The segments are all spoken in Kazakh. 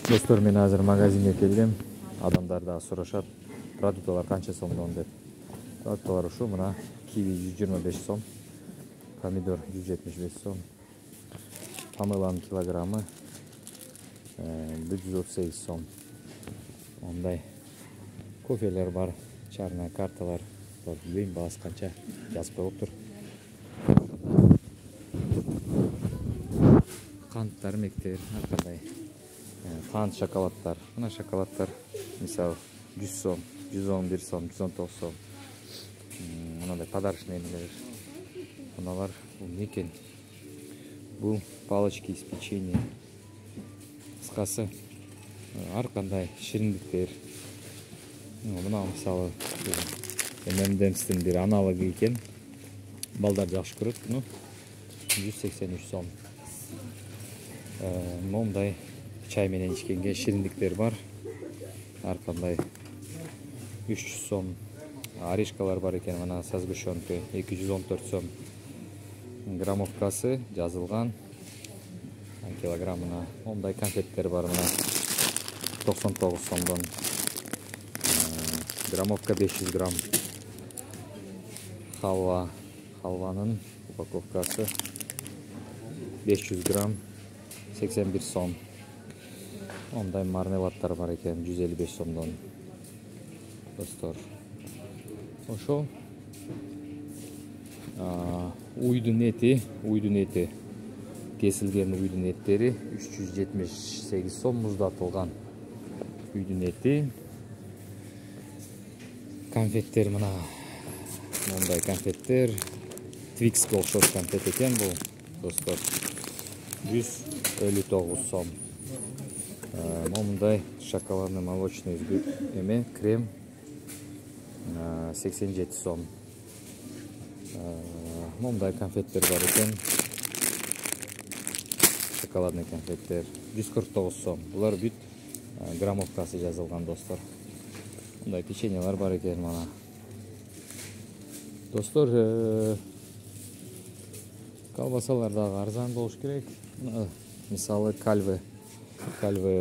Достор, мен азыр магазинге келдим. Адамдар да сурашат, продукталар канча сомдон деп. Продукталар ушу мына киви 125 сом, помидор 175 сом, памеланын килограммы 138 сом. Ондай кофелер бар, чарная карталар бар. Билбейм баасы канча, жазып коюлуптур. Кант дармектер, ар кандай кант шоколадтар. Мына шоколадтар мисалы 100 сом, 111 сом, 119 сом. Мындай подарочный эмелер. Мыналар бул не экен? Бул палочки из печенья. Кыскасы ар кандай шириндиктер. Мына мисалы M&M'стин бир аналогы экен. Балдар жакшы көрөт. 183 сом. Мондай чай менен ичкенге шириндиктер бар. Ар кандай 300 сом. Орешкалар бар экен, мына со сгущенкой 214 сом. Граммовкасы жазылган. Килограммына. Мондай конфеттер бар, мына 99 сомдон. Граммовка 500 грамм. Халванын упаковкасы 500 грамм 81 сом. Ондай мармеладтар бар экен 155 сомдон. Достор, ошол уйдун эти кесилген уйдун эттери 378 сом, муздатылган уйдун эти. Конфеттер мына мондай конфеттер Twix'ке окшош конфет экен бул, достор. 159 сом. Мондай шоколадный молочный крем 87 сом. Мондай конфеттер бар экен. Шоколадный конфеттер 149 сом. Булар бүт граммовкасы жазылган, достор. Мондай печеньелар бар экен мана. Достор, колбасалар дагы арзан болуш керек. Мисалы кальве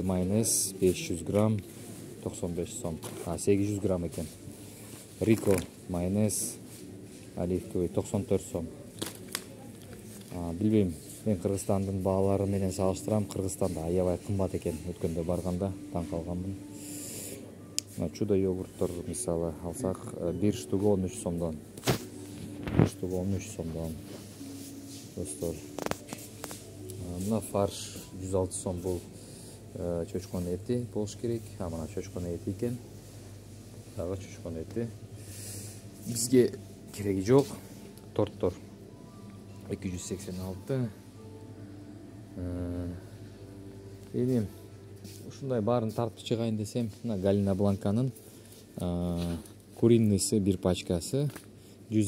майонез 500 грамм 95 сом. 800 грамм экен. Рико майонез оливковый 94 сом. Билбейм, мен Кыргызстандын баалары менен салыштырам. Кыргызстанда аябай кымбат экен. Өткөндө барганда таң калганмын. Чудо йогурттор мисалы алсак, бир штугу 13 сомдон. Достор, мына фарш 106 сом, бул чочкон эти болуш керек. Мына чочкон эти экен. Дагы чочкон эти. Бизге кереги жок. Торттор 286. Элим ушундай баарын тартып чыгайын десем, мына Галина Бланканын куриныйсы бир пачкасы 150